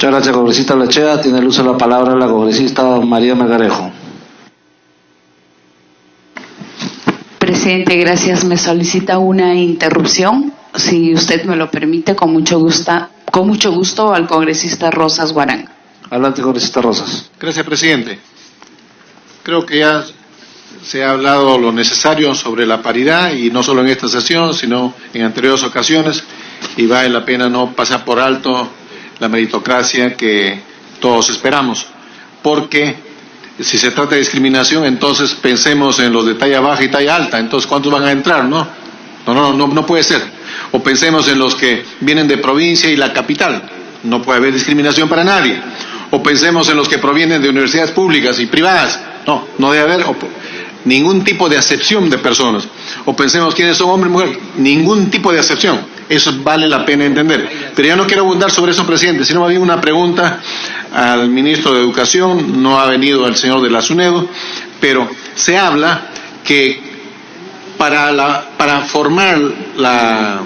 Muchas gracias, congresista Lechea. Tiene el uso de la palabra la congresista María Melgarejo. Presidente, gracias. Me solicita una interrupción, si usted me lo permite, con mucho gusto al congresista Rosas Guarán. Adelante, congresista Rosas. Gracias, presidente. Creo que ya se ha hablado lo necesario sobre la paridad, y no solo en esta sesión, sino en anteriores ocasiones, y vale la pena no pasar por alto la meritocracia que todos esperamos, porque si se trata de discriminación, entonces pensemos en los de talla baja y talla alta. Entonces, ¿cuántos van a entrar? No puede ser. O pensemos en los que vienen de provincia y la capital. No puede haber discriminación para nadie. O pensemos en los que provienen de universidades públicas y privadas. No debe haber ningún tipo de acepción de personas. O pensemos quiénes son hombres y mujeres. Ningún tipo de acepción. Eso vale la pena entender. Pero yo no quiero abundar sobre eso, presidente, sino más bien una pregunta al ministro de Educación. No ha venido el señor de la SUNEDU, pero se habla que para formar la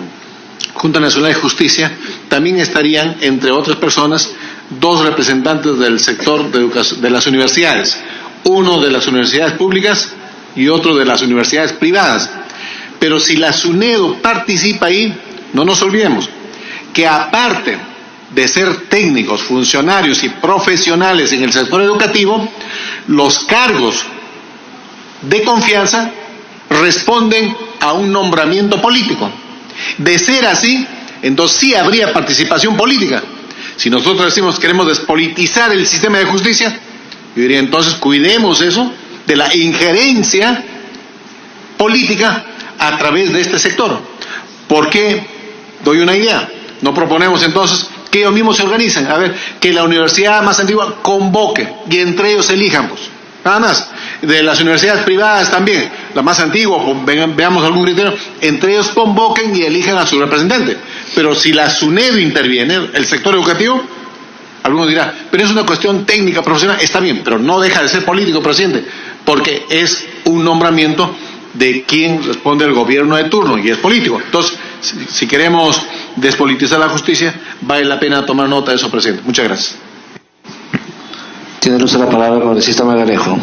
Junta Nacional de Justicia también estarían, entre otras personas, 2 representantes del sector de las universidades, uno de las universidades públicas y otro de las universidades privadas. Pero si la SUNEDU participa ahí, no nos olvidemos que aparte de ser técnicos, funcionarios y profesionales en el sector educativo, los cargos de confianza responden a un nombramiento político. De ser así, entonces sí habría participación política. Si nosotros decimos queremos despolitizar el sistema de justicia, yo diría entonces cuidemos eso de la injerencia política a través de este sector. ¿Por qué? Doy una idea. No proponemos entonces que ellos mismos se organicen. A ver, que la universidad más antigua convoque y entre ellos elijan, pues. Nada más. De las universidades privadas también, la más antigua, veamos algún criterio, entre ellos convoquen y elijan a su representante. Pero si la SUNEDU interviene, el sector educativo, algunos dirán, pero es una cuestión técnica, profesional, está bien, pero no deja de ser político, presidente, porque es un nombramiento de quien responde al gobierno de turno y es político. Entonces, si queremos despolitizar la justicia, vale la pena tomar nota de eso, presidente. Muchas gracias. Tiene el uso de la palabra el congresista Melgarejo.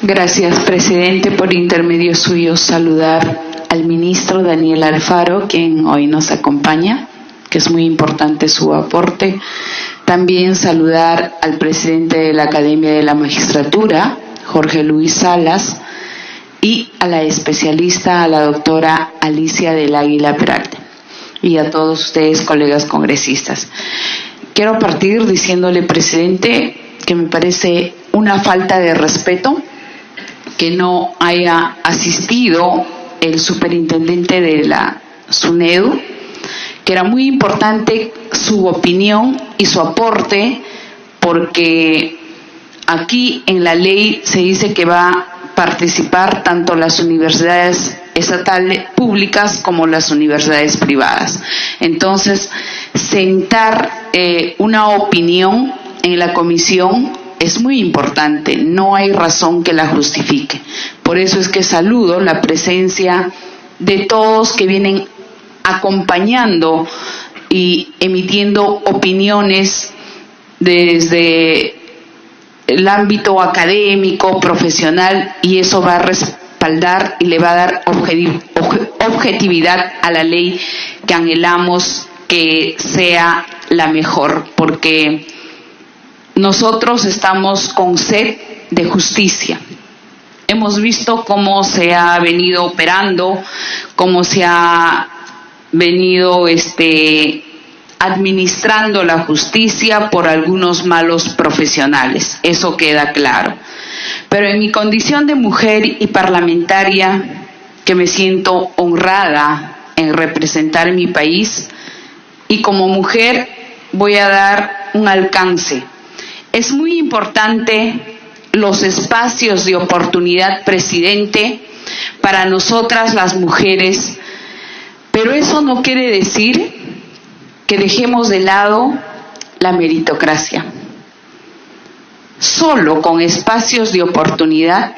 Gracias, presidente. Por intermedio suyo, saludar al ministro Daniel Alfaro, quien hoy nos acompaña, que es muy importante su aporte. También saludar al presidente de la Academia de la Magistratura, Jorge Luis Salas, y a la especialista, a la doctora Alicia del Águila Peralta, y a todos ustedes, colegas congresistas. Quiero partir diciéndole, presidente, que me parece una falta de respeto que no haya asistido el superintendente de la SUNEDU, que era muy importante su opinión y su aporte, porque aquí en la ley se dice que va a participar tanto las universidades estatales públicas como las universidades privadas. Entonces, sentar una opinión en la comisión es muy importante, no hay razón que la justifique. Por eso es que saludo la presencia de todos que vienen acompañando y emitiendo opiniones desde el ámbito académico, profesional, y eso va a respaldar y le va a dar objetividad a la ley que anhelamos que sea la mejor, porque nosotros estamos con sed de justicia. Hemos visto cómo se ha venido operando, cómo se ha venido administrando la justicia por algunos malos profesionales. Eso queda claro. Pero en mi condición de mujer y parlamentaria, que me siento honrada en representar mi país, y como mujer voy a dar un alcance. Es muy importante los espacios de oportunidad, presidente, para nosotras las mujeres, pero eso no quiere decir que dejemos de lado la meritocracia. Solo con espacios de oportunidad,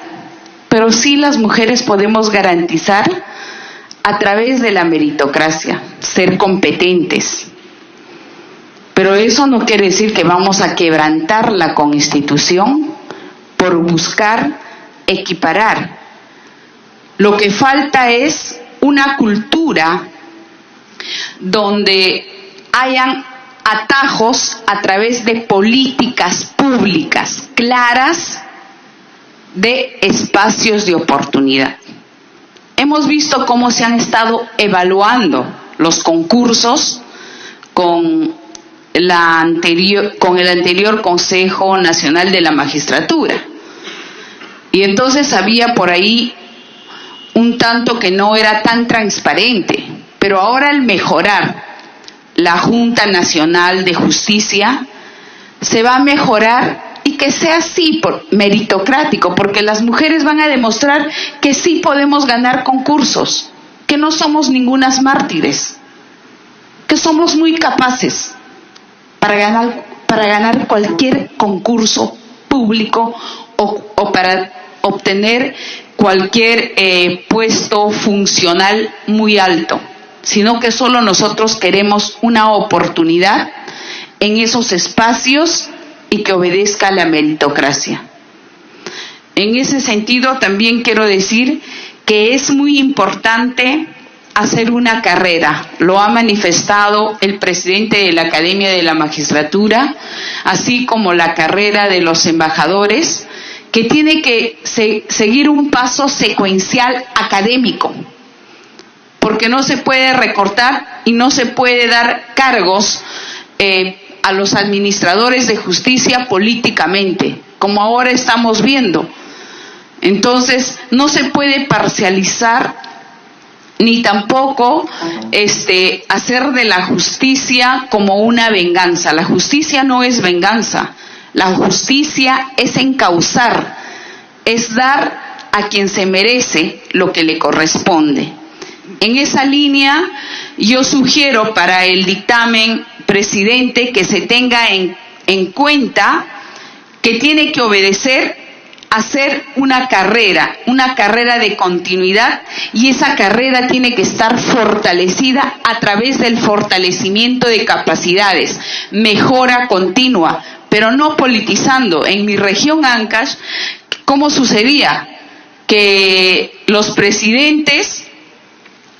pero sí las mujeres podemos garantizar a través de la meritocracia, ser competentes. Pero eso no quiere decir que vamos a quebrantar la Constitución por buscar equiparar. Lo que falta es una cultura donde hayan atajos a través de políticas públicas claras de espacios de oportunidad. Hemos visto cómo se han estado evaluando los concursos con el anterior Consejo Nacional de la Magistratura. Y entonces había por ahí un tanto que no era tan transparente. Pero ahora al mejorar la Junta Nacional de Justicia, se va a mejorar y que sea así, meritocrático, porque las mujeres van a demostrar que sí podemos ganar concursos, que no somos ningunas mártires, que somos muy capaces para ganar cualquier concurso público o para obtener cualquier puesto funcional muy alto, sino que solo nosotros queremos una oportunidad en esos espacios y que obedezca a la meritocracia. En ese sentido, también quiero decir que es muy importante hacer una carrera. Lo ha manifestado el presidente de la Academia de la Magistratura, así como la carrera de los embajadores, que tiene que seguir un paso secuencial académico, porque no se puede recortar y no se puede dar cargos a los administradores de justicia políticamente, como ahora estamos viendo. Entonces, no se puede parcializar ni tampoco hacer de la justicia como una venganza. La justicia no es venganza. La justicia es encauzar, es dar a quien se merece lo que le corresponde. En esa línea, yo sugiero para el dictamen, presidente, que se tenga en cuenta que tiene que obedecer a hacer una carrera de continuidad, y esa carrera tiene que estar fortalecida a través del fortalecimiento de capacidades, mejora continua, pero no politizando. En mi región Ancash, ¿cómo sucedía? Que los presidentes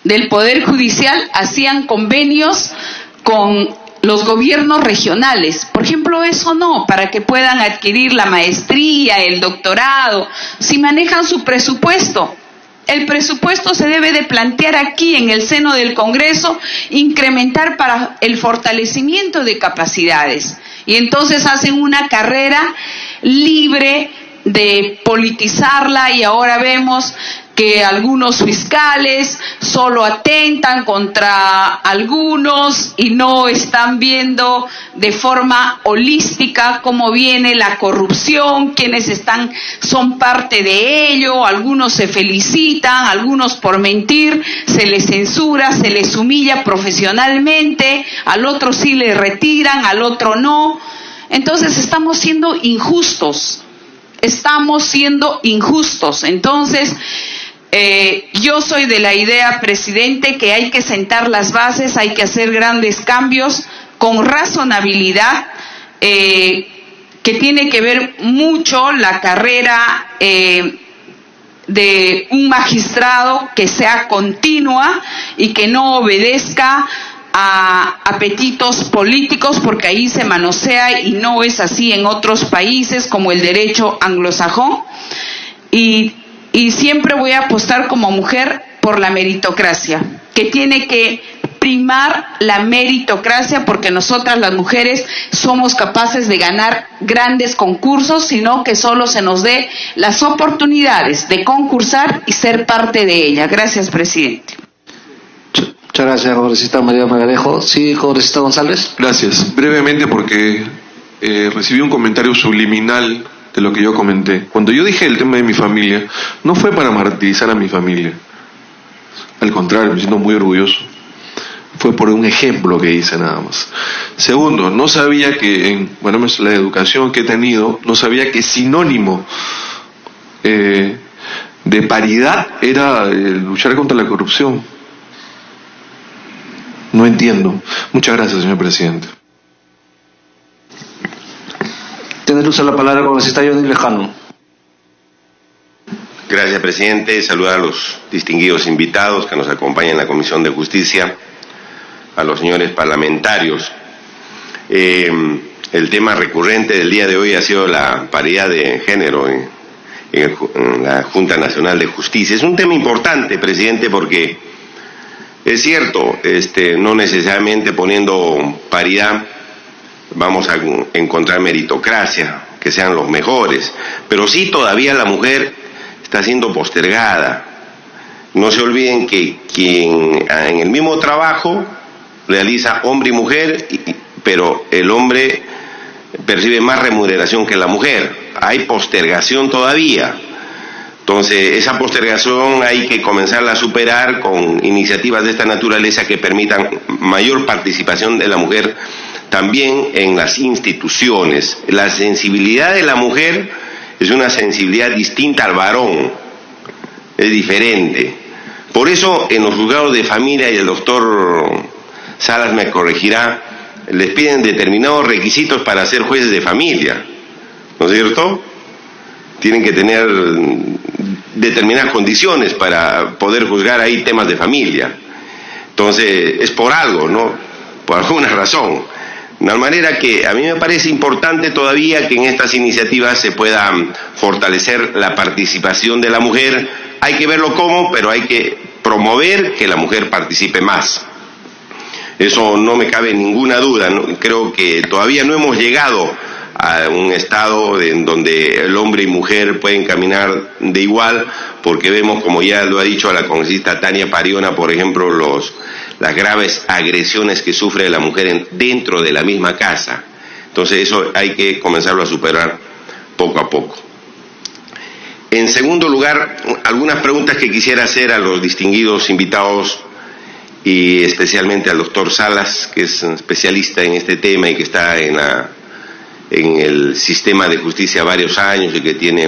del Poder Judicial hacían convenios con los gobiernos regionales. Por ejemplo, eso no, para que puedan adquirir la maestría, el doctorado, si manejan su presupuesto. El presupuesto se debe de plantear aquí en el seno del Congreso, incrementar para el fortalecimiento de capacidades. Y entonces hacen una carrera libre de politizarla, y ahora vemos que algunos fiscales solo atentan contra algunos y no están viendo de forma holística cómo viene la corrupción, quienes son parte de ello. Algunos se felicitan, algunos por mentir se les censura, se les humilla profesionalmente, al otro sí le retiran, al otro no. Entonces estamos siendo injustos. Entonces, yo soy de la idea, presidente, que hay que sentar las bases, hay que hacer grandes cambios con razonabilidad, que tiene que ver mucho la carrera de un magistrado, que sea continua y que no obedezca a apetitos políticos, porque ahí se manosea, y no es así en otros países como el derecho anglosajón. Y siempre voy a apostar como mujer por la meritocracia, que tiene que primar la meritocracia, porque nosotras las mujeres somos capaces de ganar grandes concursos, sino que solo se nos dé las oportunidades de concursar y ser parte de ella. Gracias, presidente. Muchas gracias, congresista María Melgarejo. Sí, congresista González. Gracias. Brevemente, porque recibí un comentario subliminal de lo que yo comenté. Cuando yo dije el tema de mi familia, no fue para martirizar a mi familia. Al contrario, me siento muy orgulloso. Fue por un ejemplo que hice nada más. Segundo, no sabía que en la educación que he tenido, no sabía que sinónimo de paridad era luchar contra la corrupción. No entiendo. Muchas gracias, señor presidente. tiene el uso de la palabra el congresista Johnny Lejano. Gracias, presidente. Saludar a los distinguidos invitados que nos acompañan en la Comisión de Justicia, a los señores parlamentarios. El tema recurrente del día de hoy ha sido la paridad de género en la Junta Nacional de Justicia. Es un tema importante, presidente, porque es cierto, no necesariamente poniendo paridad vamos a encontrar meritocracia, que sean los mejores, pero sí todavía la mujer está siendo postergada. No se olviden que quien en el mismo trabajo realiza hombre y mujer, pero el hombre percibe más remuneración que la mujer. Hay postergación todavía. Entonces, esa postergación hay que comenzarla a superar con iniciativas de esta naturaleza que permitan mayor participación de la mujer también en las instituciones. La sensibilidad de la mujer es una sensibilidad distinta al varón, es diferente. Por eso, en los juzgados de familia, y el doctor Salas me corregirá, les piden determinados requisitos para ser jueces de familia, ¿no es cierto? Tienen que tener determinadas condiciones para poder juzgar ahí temas de familia. Entonces, es por algo, ¿no? Por alguna razón. De tal manera que a mí me parece importante todavía que en estas iniciativas se pueda fortalecer la participación de la mujer. Hay que verlo cómo, pero hay que promover que la mujer participe más. Eso no me cabe ninguna duda, ¿no? Creo que todavía no hemos llegado a un estado en donde el hombre y mujer pueden caminar de igual, porque vemos, como ya lo ha dicho la congresista Tania Pariona, por ejemplo, las graves agresiones que sufre la mujer dentro de la misma casa. Entonces eso hay que comenzarlo a superar poco a poco. En segundo lugar, algunas preguntas que quisiera hacer a los distinguidos invitados y especialmente al doctor Salas, que es especialista en este tema y que está en el sistema de justicia varios años y que tiene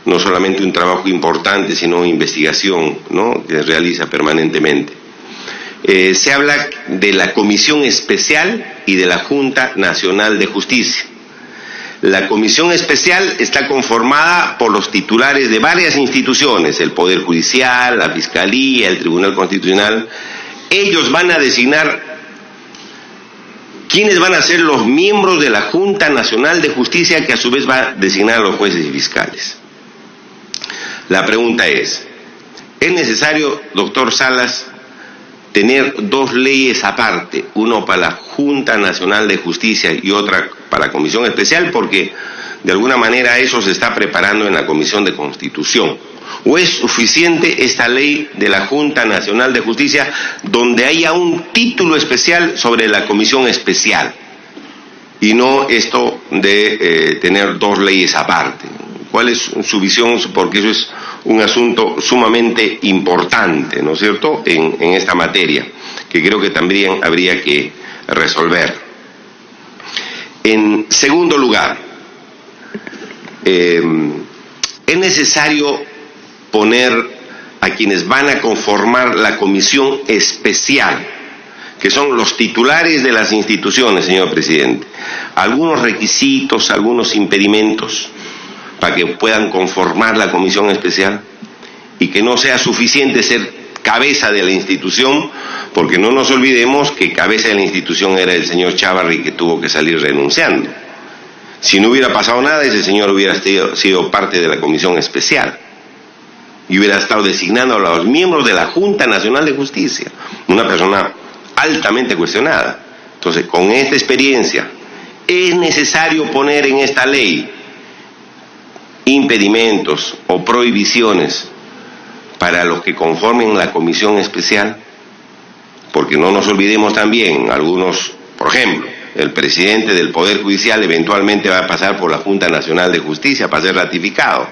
no solamente un trabajo importante, sino una investigación, ¿no?, que realiza permanentemente. Se habla de la Comisión Especial y de la Junta Nacional de Justicia. La Comisión Especial está conformada por los titulares de varias instituciones, el Poder Judicial, la Fiscalía, el Tribunal Constitucional. Ellos van a designar quiénes van a ser los miembros de la Junta Nacional de Justicia, que a su vez va a designar a los jueces y fiscales. La pregunta es necesario, doctor Salas, tener dos leyes aparte, uno para la Junta Nacional de Justicia y otra para la Comisión Especial, porque de alguna manera eso se está preparando en la Comisión de Constitución? ¿O es suficiente esta ley de la Junta Nacional de Justicia donde haya un título especial sobre la Comisión Especial y no esto de tener dos leyes aparte? ¿Cuál es su visión? Porque eso es un asunto sumamente importante, ¿no es cierto?, en esta materia, que creo que también habría que resolver. En segundo lugar, es necesario poner a quienes van a conformar la comisión especial, que son los titulares de las instituciones, señor presidente, algunos requisitos, algunos impedimentos para que puedan conformar la comisión especial, y que no sea suficiente ser cabeza de la institución, porque no nos olvidemos que cabeza de la institución era el señor Chávarri, que tuvo que salir renunciando. Si no hubiera pasado nada, ese señor hubiera sido parte de la comisión especial y hubiera estado designando a los miembros de la Junta Nacional de Justicia, una persona altamente cuestionada. Entonces, con esta experiencia, es necesario poner en esta ley impedimentos o prohibiciones para los que conformen la comisión especial, porque no nos olvidemos también, algunos, por ejemplo, el presidente del Poder Judicial eventualmente va a pasar por la Junta Nacional de Justicia para ser ratificado.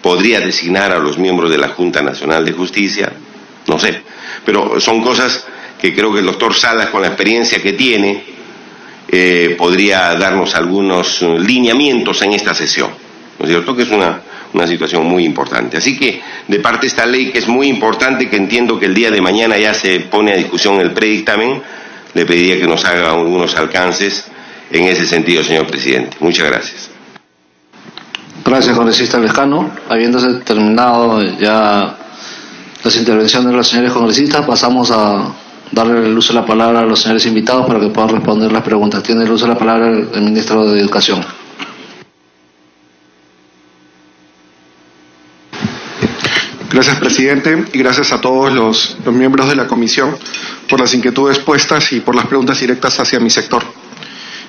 Podría designar a los miembros de la Junta Nacional de Justicia, no sé, pero son cosas que creo que el doctor Salas, con la experiencia que tiene, podría darnos algunos lineamientos en esta sesión, ¿no es cierto?, que es una situación muy importante. Así que, de parte de esta ley, que es muy importante, que entiendo que el día de mañana ya se pone a discusión el predictamen, le pediría que nos haga algunos alcances en ese sentido, señor presidente. Muchas gracias. Gracias, congresista Lescano. Habiéndose terminado ya las intervenciones de los señores congresistas, pasamos a darle el uso de la palabra a los señores invitados para que puedan responder las preguntas. Tiene el uso de la palabra el ministro de Educación. Gracias, presidente, y gracias a todos los miembros de la comisión por las inquietudes puestas y por las preguntas directas hacia mi sector.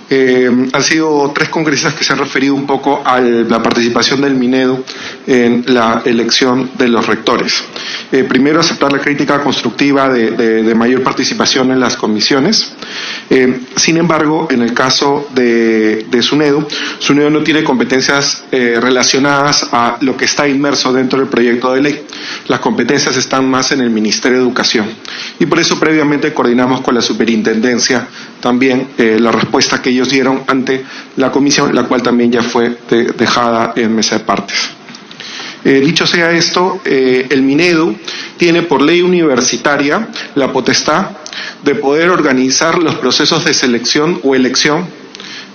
Han sido 3 congresistas que se han referido un poco a la participación del Minedu en la elección de los rectores. Primero, aceptar la crítica constructiva de mayor participación en las comisiones. Sin embargo, en el caso de SUNEDU no tiene competencias relacionadas a lo que está inmerso dentro del proyecto de ley. Las competencias están más en el Ministerio de Educación. Y por eso previamente coordinamos con la Superintendencia también la respuesta que ellos dieron ante la comisión, la cual también ya fue dejada en mesa de partes. Dicho sea esto, el Minedu tiene por ley universitaria la potestad de poder organizar los procesos de selección o elección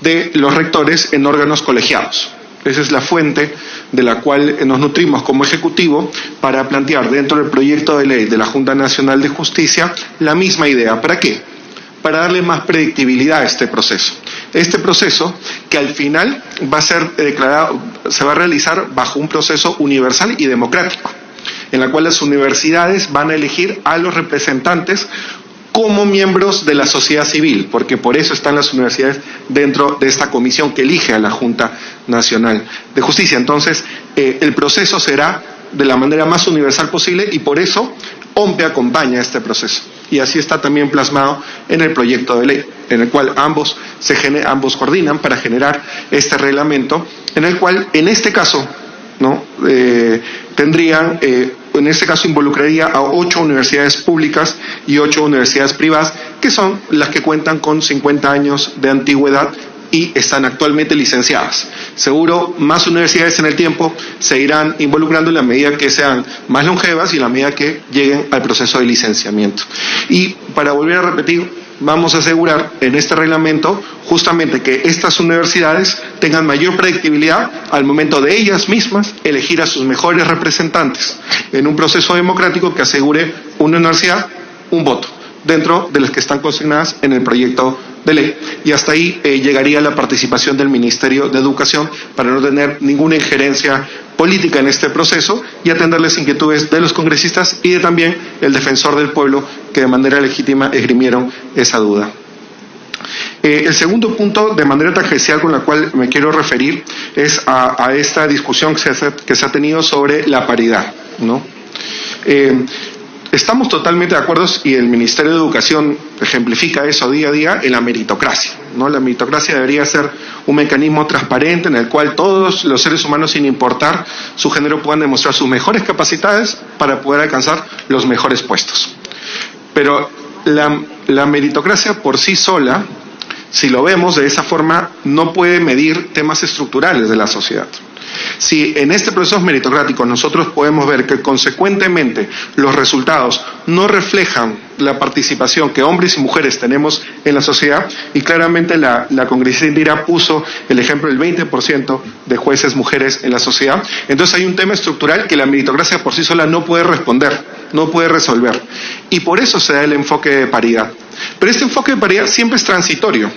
de los rectores en órganos colegiados. Esa es la fuente de la cual nos nutrimos como Ejecutivo para plantear dentro del proyecto de ley de la Junta Nacional de Justicia la misma idea. ¿Para qué? Para darle más predictibilidad a este proceso. Este proceso que al final va a ser declarado, se va a realizar bajo un proceso universal y democrático, en la cual las universidades van a elegir a los representantes como miembros de la sociedad civil, porque por eso están las universidades dentro de esta comisión que elige a la Junta Nacional de Justicia. Entonces, el proceso será de la manera más universal posible y por eso OMPE acompaña este proceso. Y así está también plasmado en el proyecto de ley, en el cual ambos coordinan para generar este reglamento, en el cual, en este caso, en este caso involucraría a 8 universidades públicas y 8 universidades privadas, que son las que cuentan con 50 años de antigüedad y están actualmente licenciadas. Seguro más universidades en el tiempo se irán involucrando en la medida que sean más longevas y en la medida que lleguen al proceso de licenciamiento. Y para volver a repetir, vamos a asegurar en este reglamento justamente que estas universidades tengan mayor predictibilidad al momento de ellas mismas elegir a sus mejores representantes en un proceso democrático que asegure una universidad, un voto, dentro de las que están consignadas en el proyecto de ley. Y hasta ahí llegaría la participación del Ministerio de Educación para no tener ninguna injerencia política en este proceso y atender las inquietudes de los congresistas y de también el defensor del pueblo que de manera legítima esgrimieron esa duda. El segundo punto, de manera tangencial, con la cual me quiero referir es a esta discusión que se ha tenido sobre la paridad, ¿no? Estamos totalmente de acuerdo y el Ministerio de Educación ejemplifica eso día a día en la meritocracia, ¿no? La meritocracia debería ser un mecanismo transparente en el cual todos los seres humanos, sin importar su género, puedan demostrar sus mejores capacidades para poder alcanzar los mejores puestos. Pero la meritocracia por sí sola, si lo vemos de esa forma, no puede medir temas estructurales de la sociedad. Si en este proceso meritocrático nosotros podemos ver que consecuentemente los resultados no reflejan la participación que hombres y mujeres tenemos en la sociedad, y claramente la congresista Indira puso el ejemplo del 20% de jueces mujeres en la sociedad, entonces hay un tema estructural que la meritocracia por sí sola no puede responder, no puede resolver, y por eso se da el enfoque de paridad. Pero este enfoque de paridad siempre es transitorio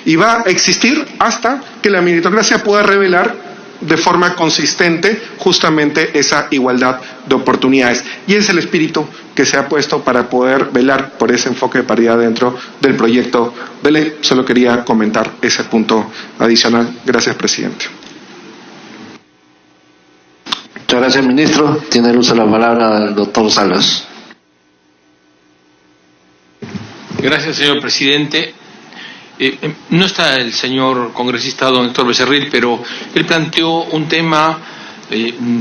y va a existir hasta que la meritocracia pueda revelar de forma consistente justamente esa igualdad de oportunidades. Y es el espíritu que se ha puesto para poder velar por ese enfoque de paridad dentro del proyecto de ley. Solo quería comentar ese punto adicional. Gracias, presidente. Muchas gracias, ministro. Tiene el uso de la palabra el doctor Salas. Gracias, señor presidente. No está el señor congresista don Héctor Becerril, pero él planteó un tema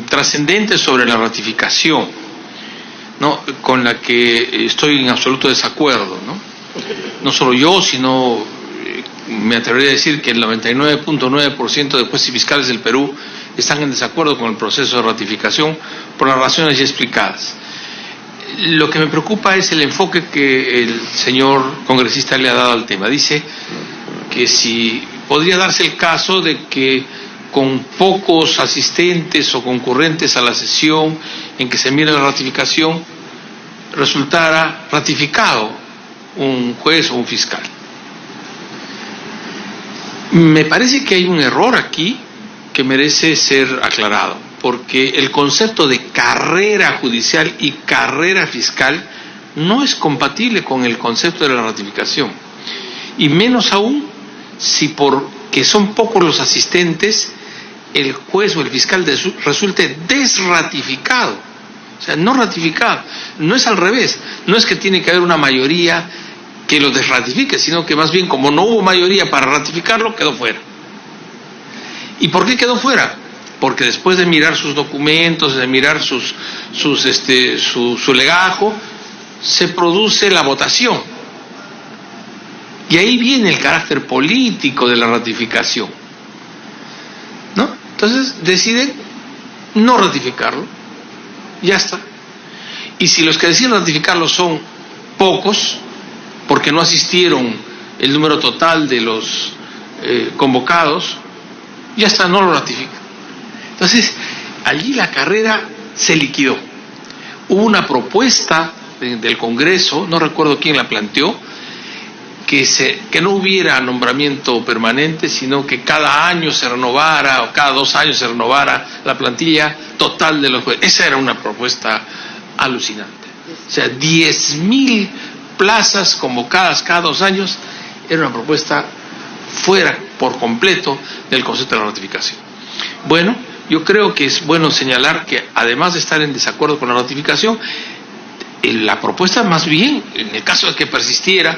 trascendente sobre la ratificación, ¿no? Con la que estoy en absoluto desacuerdo, ¿no? No solo yo, sino me atrevería a decir que el 99.9% de jueces y fiscales del Perú están en desacuerdo con el proceso de ratificación por las razones ya explicadas. Lo que me preocupa es el enfoque que el señor congresista le ha dado al tema. Dice que si podría darse el caso de que con pocos asistentes o concurrentes a la sesión en que se mira la ratificación, resultara ratificado un juez o un fiscal. Me parece que hay un error aquí que merece ser aclarado, porque el concepto de carrera judicial y carrera fiscal no es compatible con el concepto de la ratificación, y menos aún si porque son pocos los asistentes, el juez o el fiscal resulte desratificado, o sea, no ratificado. No es al revés, no es que tiene que haber una mayoría que lo desratifique, sino que más bien, como no hubo mayoría para ratificarlo, quedó fuera. ¿Y por qué quedó fuera? Porque después de mirar sus documentos, de mirar su legajo, se produce la votación. Y ahí viene el carácter político de la ratificación, ¿no? Entonces deciden no ratificarlo, ya está. Y si los que deciden ratificarlo son pocos, porque no asistieron el número total de los convocados, ya está, no lo ratifican. Entonces, allí la carrera se liquidó. Hubo una propuesta del Congreso, no recuerdo quién la planteó, que no hubiera nombramiento permanente, sino que cada año se renovara, o cada 2 años se renovara la plantilla total de los jueces. Esa era una propuesta alucinante. O sea, 10.000 plazas convocadas cada 2 años, era una propuesta fuera por completo del concepto de la ratificación. Bueno, yo creo que es bueno señalar que además de estar en desacuerdo con la ratificación, la propuesta más bien, en el caso de que persistiera,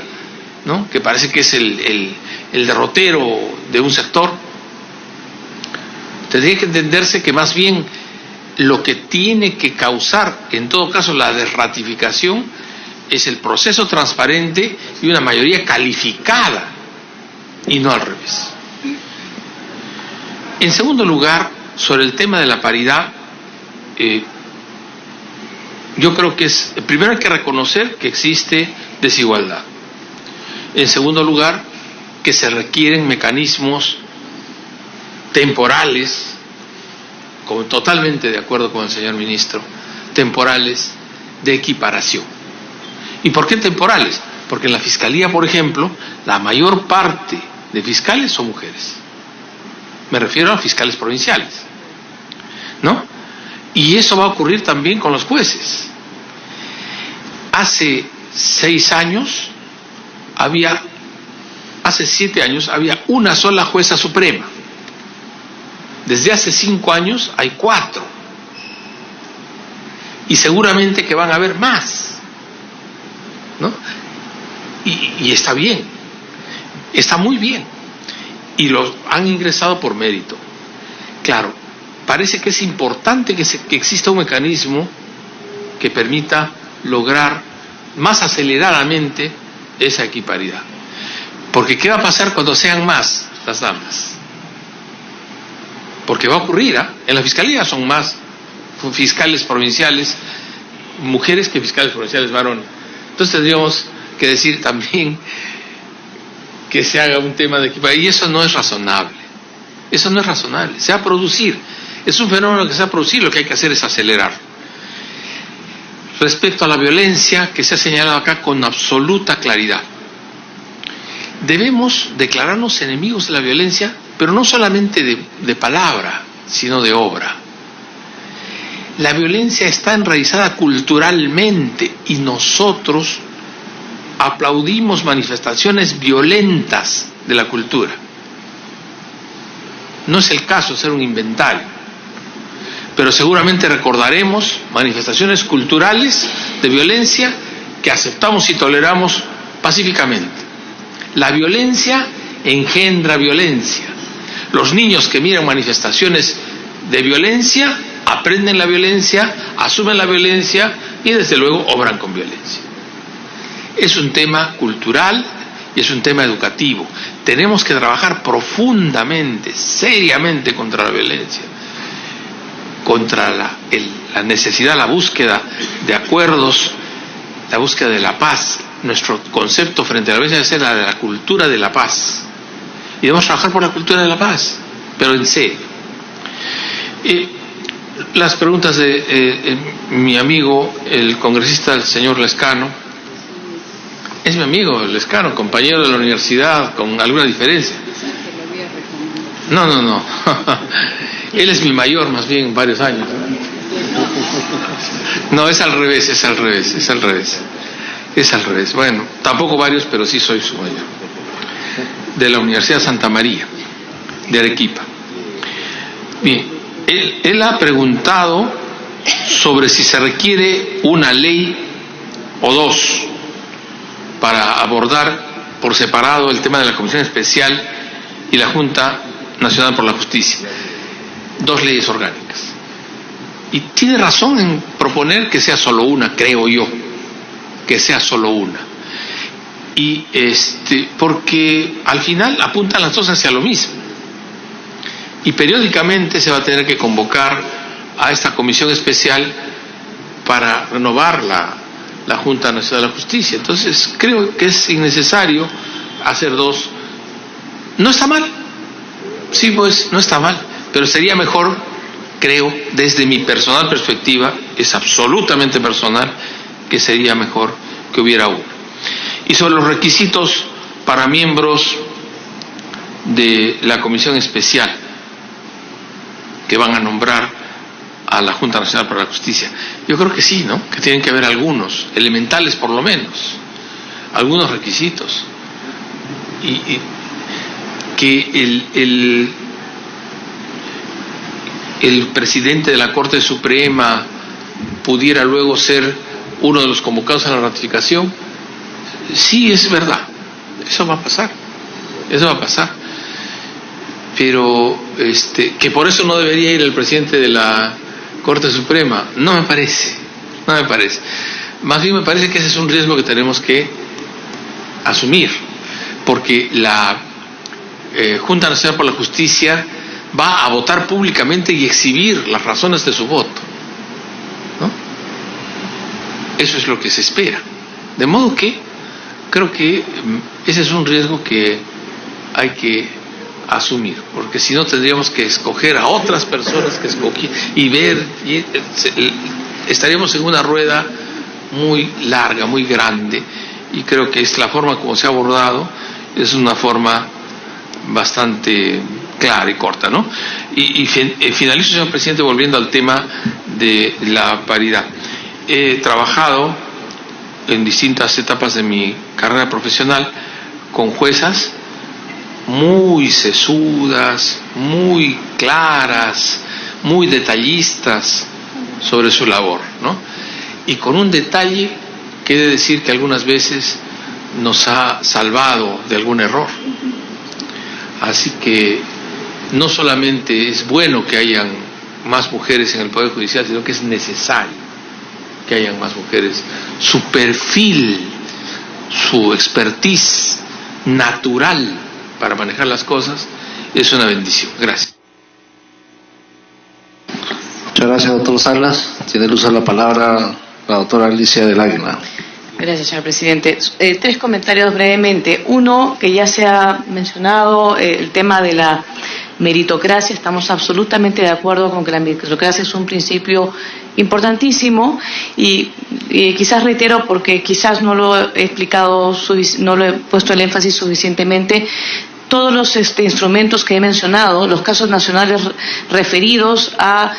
¿no?, que parece que es el derrotero de un sector, tendría que entenderse que más bien lo que tiene que causar, en todo caso, la desratificación es el proceso transparente y una mayoría calificada, y no al revés. En segundo lugar, sobre el tema de la paridad, yo creo que primero hay que reconocer que existe desigualdad. En segundo lugar, que se requieren mecanismos temporales, como totalmente de acuerdo con el señor ministro, temporales de equiparación. ¿Y por qué temporales? Porque en la Fiscalía, por ejemplo, la mayor parte de fiscales son mujeres. Me refiero a fiscales provinciales, ¿no? Y eso va a ocurrir también con los jueces. Hace 7 años había una sola jueza suprema. Desde hace 5 años hay 4. Y seguramente que van a haber más, ¿no? Y está bien, está muy bien. Y los han ingresado por mérito. Claro, parece que es importante que exista un mecanismo que permita lograr más aceleradamente esa equiparidad. Porque ¿qué va a pasar cuando sean más las damas? Porque va a ocurrir, en la Fiscalía son más fiscales provinciales mujeres que fiscales provinciales varones. Entonces tendríamos que decir también que se haga un tema de equiparidad, y eso no es razonable. Eso no es razonable. Se va a producir. Es un fenómeno que se va a producir, lo que hay que hacer es acelerar. Respecto a la violencia, que se ha señalado acá con absoluta claridad, debemos declararnos enemigos de la violencia, pero no solamente de palabra, sino de obra. La violencia está enraizada culturalmente y nosotros aplaudimos manifestaciones violentas de la cultura. No es el caso de ser un inventario, pero seguramente recordaremos manifestaciones culturales de violencia que aceptamos y toleramos pacíficamente. La violencia engendra violencia. Los niños que miran manifestaciones de violencia aprenden la violencia, asumen la violencia y desde luego obran con violencia. Es un tema cultural y es un tema educativo. Tenemos que trabajar profundamente, seriamente contra la violencia, contra la necesidad, la búsqueda de acuerdos, la búsqueda de la paz. Nuestro concepto frente a la violencia debe ser la de la cultura de la paz, y debemos trabajar por la cultura de la paz, pero en serio. Las preguntas de mi amigo, el congresista, el señor Lescano. Es mi amigo, Lescano, compañero de la universidad, con alguna diferencia. No. Él es mi mayor, más bien, varios años. No, es al revés. Bueno, tampoco varios, pero sí soy su mayor. De la Universidad Santa María, de Arequipa. Bien, él ha preguntado sobre si se requiere una ley o dos para abordar por separado el tema de la Comisión Especial y la Junta Nacional por la Justicia. 2 leyes orgánicas. Y tiene razón en proponer que sea solo una, creo yo, que sea solo una. Y porque al final apuntan las dos hacia lo mismo. Y periódicamente se va a tener que convocar a esta comisión especial para renovar la Junta Nacional de la Justicia. Entonces creo que es innecesario hacer 2. No está mal, sí, pues no está mal, pero sería mejor, creo, desde mi personal perspectiva, es absolutamente personal, que sería mejor que hubiera uno. Y sobre los requisitos para miembros de la comisión especial que van a nombrar a la Junta Nacional para la Justicia, yo creo que sí, ¿no? Que tienen que haber algunos, elementales por lo menos, algunos requisitos. Y que el presidente de la Corte Suprema pudiera luego ser uno de los convocados a la ratificación, sí, es verdad, eso va a pasar, pero que por eso no debería ir el presidente de la Corte Suprema, no me parece, más bien me parece que ese es un riesgo que tenemos que asumir, porque la Junta Nacional por la Justicia va a votar públicamente y exhibir las razones de su voto, ¿no? Eso es lo que se espera, de modo que creo que ese es un riesgo que hay que asumir, porque si no tendríamos que escoger a otras personas que escogí y ver, estaríamos en una rueda muy larga, muy grande, y creo que es la forma como se ha abordado, es una forma bastante clara y corta, ¿no? Y finalizo, señor presidente, volviendo al tema de la paridad. He trabajado en distintas etapas de mi carrera profesional con juezas muy sesudas, muy claras, muy detallistas sobre su labor, ¿no? Y con un detalle que he de decir que algunas veces nos ha salvado de algún error. Así que no solamente es bueno que hayan más mujeres en el Poder Judicial, sino que es necesario que hayan más mujeres. Su perfil, su expertise natural para manejar las cosas es una bendición. Gracias. Muchas gracias, doctor Salas. Tiene el uso de la palabra la doctora Alicia del Águila. Gracias, señor presidente. 3 comentarios brevemente. Uno, que ya se ha mencionado, el tema de la meritocracia. Estamos absolutamente de acuerdo con que la meritocracia es un principio importantísimo y quizás reitero porque quizás no lo he explicado, no lo he puesto el énfasis suficientemente. Todos los instrumentos que he mencionado, los casos nacionales referidos a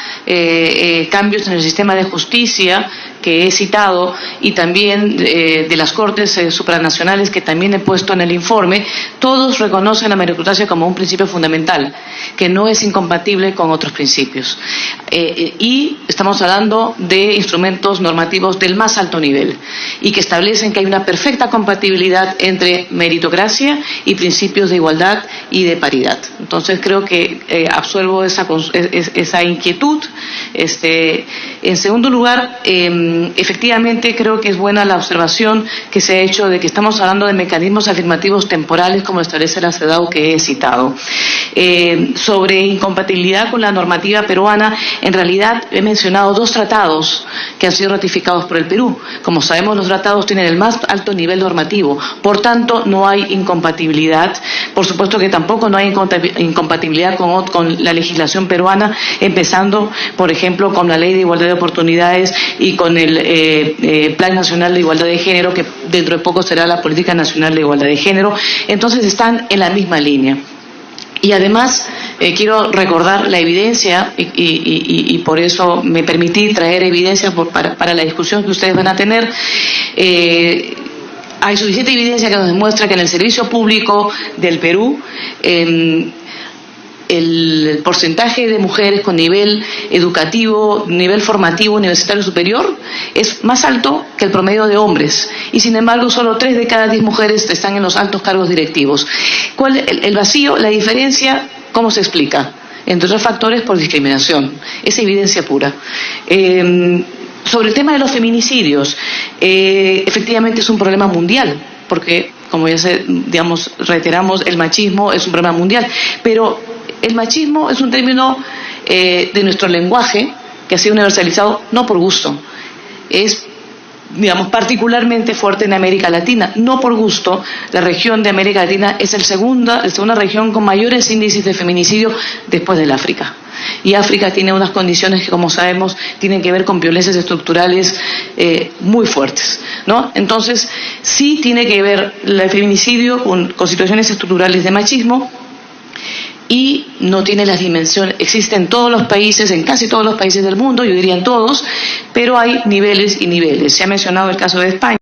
cambios en el sistema de justicia que he citado y también de las Cortes supranacionales que también he puesto en el informe, todos reconocen la meritocracia como un principio fundamental, que no es incompatible con otros principios. Y estamos hablando de instrumentos normativos del más alto nivel y que establecen que hay una perfecta compatibilidad entre meritocracia y principios de igualdad y de paridad. Entonces creo que absuelvo esa inquietud. En segundo lugar, efectivamente creo que es buena la observación que se ha hecho de que estamos hablando de mecanismos afirmativos temporales como establece la CEDAW que he citado. Sobre incompatibilidad con la normativa peruana, en realidad he mencionado 2 tratados que han sido ratificados por el Perú. Como sabemos, los tratados tienen el más alto nivel normativo, por tanto no hay incompatibilidad. Por supuesto que tampoco no hay incompatibilidad con la legislación peruana, empezando, por ejemplo, con la Ley de Igualdad de Oportunidades y con el Plan Nacional de Igualdad de Género, que dentro de poco será la Política Nacional de Igualdad de Género. Entonces están en la misma línea. Y además quiero recordar la evidencia y por eso me permití traer evidencia para la discusión que ustedes van a tener. Hay suficiente evidencia que nos demuestra que en el servicio público del Perú el porcentaje de mujeres con nivel educativo, nivel formativo, universitario superior es más alto que el promedio de hombres, y sin embargo solo 3 de cada 10 mujeres están en los altos cargos directivos. ¿Cuál el vacío? La diferencia, ¿cómo se explica? Entre otros factores, por discriminación. Es evidencia pura. Sobre el tema de los feminicidios, efectivamente es un problema mundial, porque, como ya reiteramos, el machismo es un problema mundial, pero el machismo es un término de nuestro lenguaje que ha sido universalizado no por gusto. Es, particularmente fuerte en América Latina, no por gusto. La región de América Latina es la segunda región con mayores índices de feminicidio después del África. Y África tiene unas condiciones que, como sabemos, tienen que ver con violencias estructurales muy fuertes, ¿no? Entonces, sí tiene que ver el feminicidio con situaciones estructurales de machismo, y no tiene las dimensiones. Existe en todos los países, en casi todos los países del mundo, yo diría en todos, pero hay niveles y niveles. Se ha mencionado el caso de España.